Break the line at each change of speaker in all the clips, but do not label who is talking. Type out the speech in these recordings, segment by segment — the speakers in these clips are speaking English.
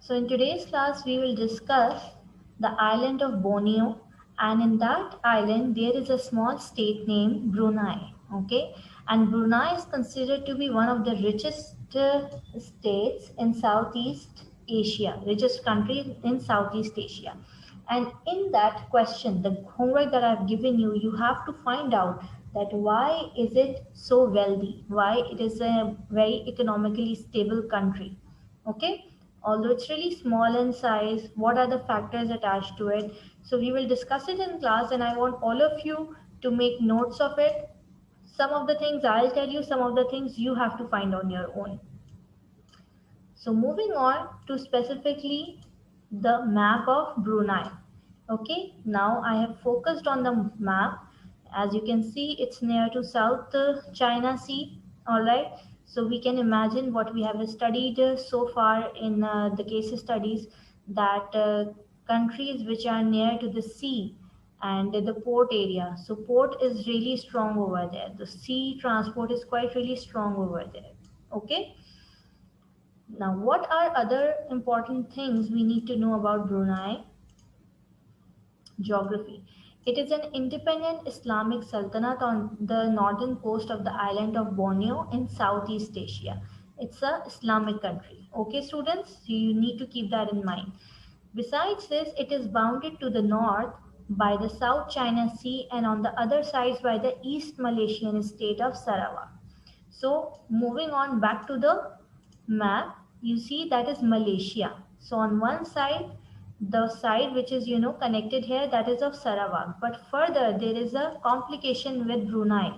So in today's class, we will discuss the island of Borneo, and in that island, there is a small state named Brunei. Okay, and Brunei is considered to be one of the richest states in Southeast Asia, richest country in Southeast Asia. And in that question, the homework that I've given you, you have to find out that why is it so wealthy, why it is a very economically stable country. Okay, although it's really small in size, what are the factors attached to it? So we will discuss it in class, and I want all of you to make notes of it. Some of the things I'll tell you, some of the things you have to find on your own. So moving on to specifically the map of Brunei. Okay, now I have focused on the map. As you can see, it's near to South China Sea. All right, so we can imagine what we have studied so far in the case studies, that countries which are near to the sea and the port area. So port is really strong over there. The sea transport is quite really strong over there. Okay. Now, what are other important things we need to know about Brunei? Geography. It is an independent Islamic sultanate on the northern coast of the island of Borneo in Southeast Asia. It's a Islamic country. Okay, students, so you need to keep that in mind. Besides this, it is bounded to the north by the South China Sea and on the other sides by the East Malaysian state of Sarawak. So moving on back to the map, you see that is Malaysia. So on one side, the side which is connected here, that is of Sarawak. But further, there is a complication with Brunei.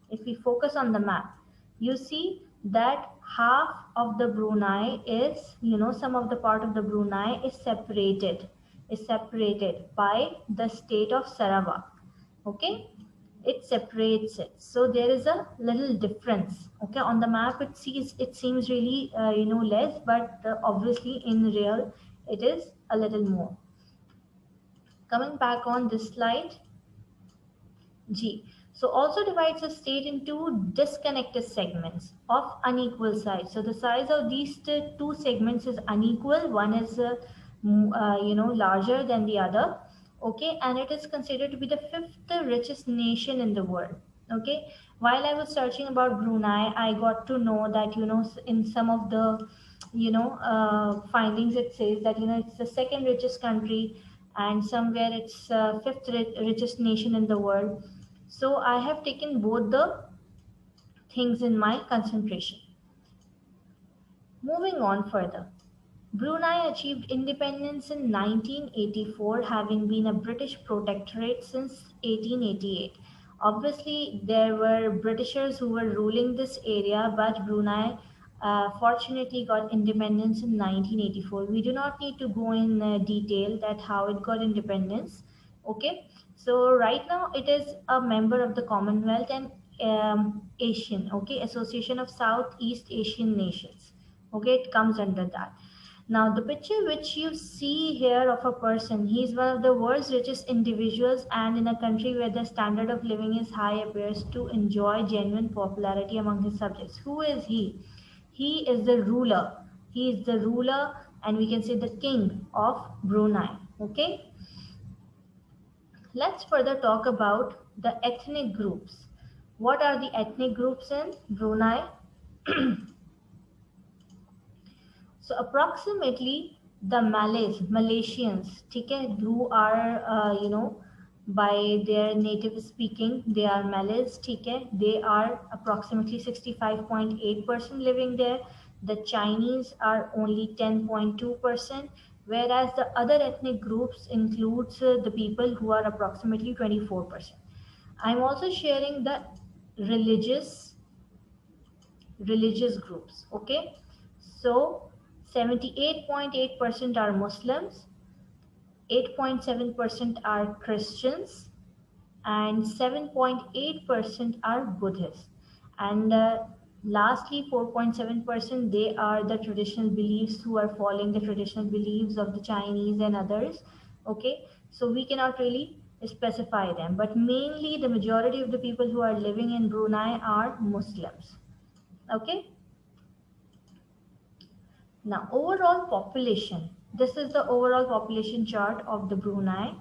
If we focus on the map, you see that half of the Brunei is, some of the part of the Brunei is separated by the state of Sarawak. Okay, it separates it, so there is a little difference. Okay, on the map it seems really less, but obviously in real it is a little more. Coming back on this slide, G. So also divides the state into disconnected segments of unequal size. So the size of these two segments is unequal. One is larger than the other. Okay, and it is considered to be the fifth richest nation in the world. Okay, while I was searching about Brunei, I got to know that in some of the findings it says that it's the second richest country, and somewhere it's fifth richest nation in the world. So I have taken both the things in my concentration. Moving on further. Brunei achieved independence in 1984, having been a British protectorate since 1888. Obviously, there were Britishers who were ruling this area, but Brunei fortunately got independence in 1984. We do not need to go in detail that how it got independence. Okay, so right now it is a member of the Commonwealth and Asian, okay, Association of Southeast Asian Nations. Okay, it comes under that. Now, the picture which you see here of a person, he is one of the world's richest individuals, and in a country where the standard of living is high, appears to enjoy genuine popularity among his subjects. Who is he? He is the ruler. He is the ruler, and we can say the king of Brunei. Okay. Let's further talk about the ethnic groups. What are the ethnic groups in Brunei? So approximately the Malaysians, okay, who are by their native speaking, they are Malays, okay, they are approximately 65.8% living there. The Chinese are only 10.2%, whereas the other ethnic groups includes the people who are approximately 24%. I'm also sharing the religious religious groups. Okay, so 78.8% are Muslims, 8.7% are Christians, and 7.8% are Buddhists. And lastly, 4.7% they are the traditional beliefs, who are following the traditional beliefs of the Chinese and others. Okay, so we cannot really specify them, but mainly the majority of the people who are living in Brunei are Muslims. Okay. Now overall population, this is the overall population chart of the Brunei.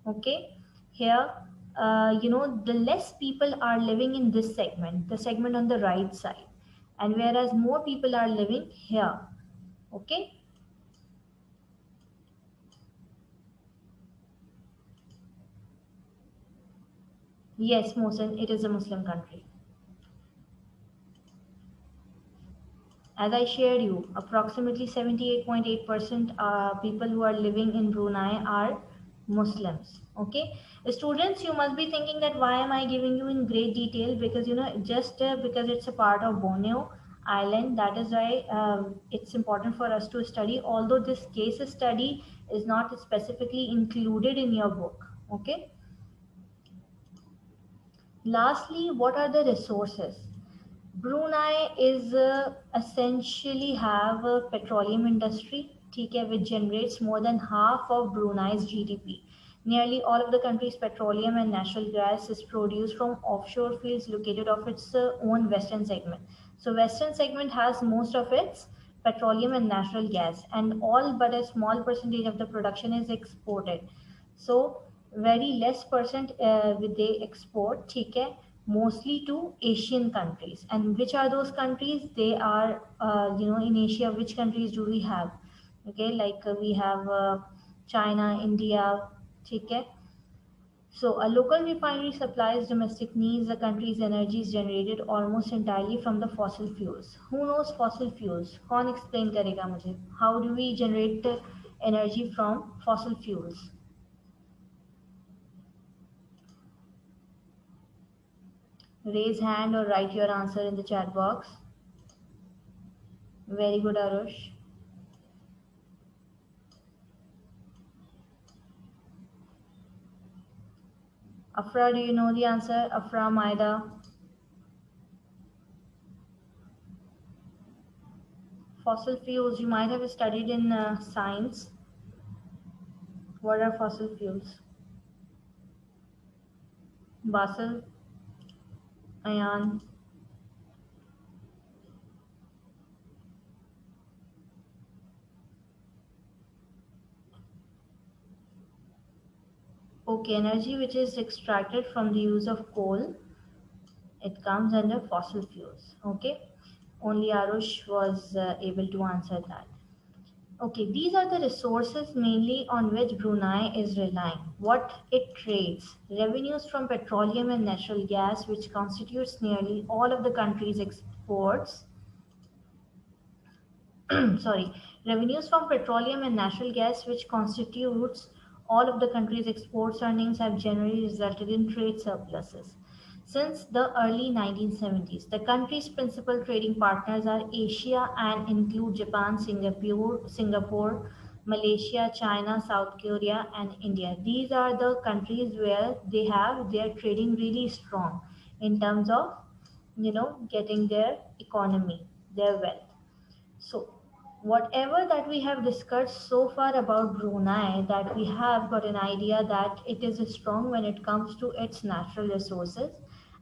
Okay, here the less people are living in this segment, the segment on the right side, and whereas more people are living here. Okay. Yes, Mohsen, it is a Muslim country. As I shared you, approximately 78.8% people who are living in Brunei are Muslims. Okay, students, you must be thinking that why am I giving you in great detail? Because just because it's a part of Borneo Island, that is why it's important for us to study. Although this case study is not specifically included in your book. Okay. Lastly, what are the resources? Brunei is essentially have a petroleum industry, ठीक which generates more than half of Brunei's GDP. Nearly all of the country's petroleum and natural gas is produced from offshore fields located off its own western segment. So western segment has most of its petroleum and natural gas, and all but a small percentage of the production is exported. So very less percent they export, ठीक mostly to Asian countries. And which are those countries? They are, in Asia, which countries do we have? Okay, like we have China, India, okay. So a local refinery supplies domestic needs. The country's energy is generated almost entirely from the fossil fuels. Who knows fossil fuels? कौन explain करेगा मुझे? How do we generate energy from fossil fuels? Raise hand or write your answer in the chat box. Very good, Arush. Afra, do you know the answer? Afra, Maida. Fossil fuels, you might have studied in science. What are fossil fuels? Basil, Ayan. Okay, energy which is extracted from the use of coal, it comes under fossil fuels. Okay, only Arush was able to answer that. Okay, these are the resources mainly on which Brunei is relying. What it trades: revenues from petroleum and natural gas, which constitutes nearly all of the country's exports. Sorry, revenues from petroleum and natural gas, which constitutes all of the country's exports earnings, have generally resulted in trade surpluses. Since the early 1970s, the country's principal trading partners are Asia and include Japan, Singapore, Malaysia, China, South Korea, and India. These are the countries where they have their trading really strong in terms of getting their economy, their wealth. So, whatever that we have discussed so far about Brunei, that we have got an idea that it is strong when it comes to its natural resources,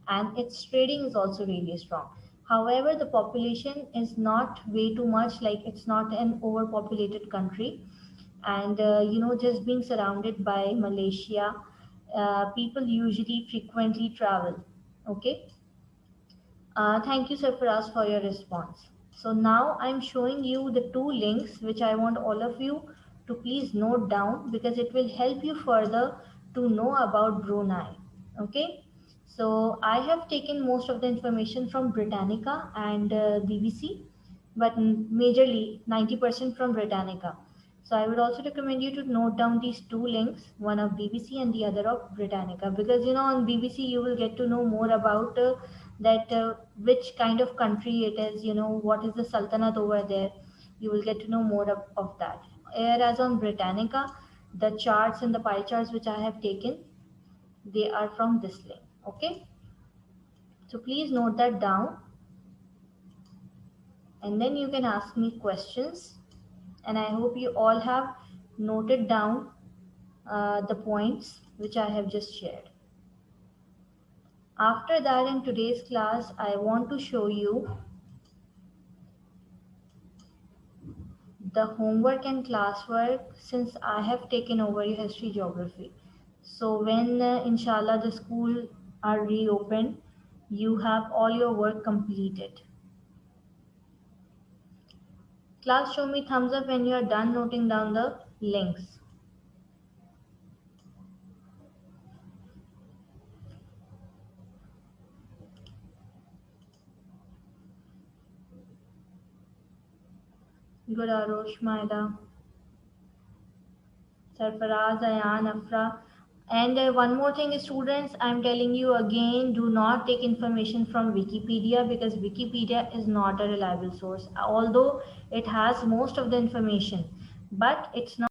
and its trading is also really strong. However, the population is not way too much, like it's not an overpopulated country. And just being surrounded by Malaysia, people usually frequently travel. Okay. Thank you, Sarfaraz, for your response. So now I'm showing you the two links which I want all of you to please note down, because it will help you further to know about Brunei. Okay. So I have taken most of the information from Britannica and BBC, but majorly 90% from Britannica. So I would also recommend you to note down these two links, one of BBC and the other of Britannica, because on BBC you will get to know more about that which kind of country it is, what is the Sultanate over there. You will get to know more of that. Whereas on Britannica, the charts and the pie charts which I have taken, they are from this link. Okay. So please note that down, and then you can ask me questions. And I hope you all have noted down the points which I have just shared. After that, in today's class, I want to show you the homework and classwork, since I have taken over your history geography. So when inshallah the school are reopened, you have all your work completed. Class, show me thumbs up when you are done noting down the links. Good, Arosh, Maida, Sarfaraz, Ayan, Afra. And one more thing, students, I'm telling you again, do not take information from Wikipedia because Wikipedia is not a reliable source. Although it has most of the information, but it's not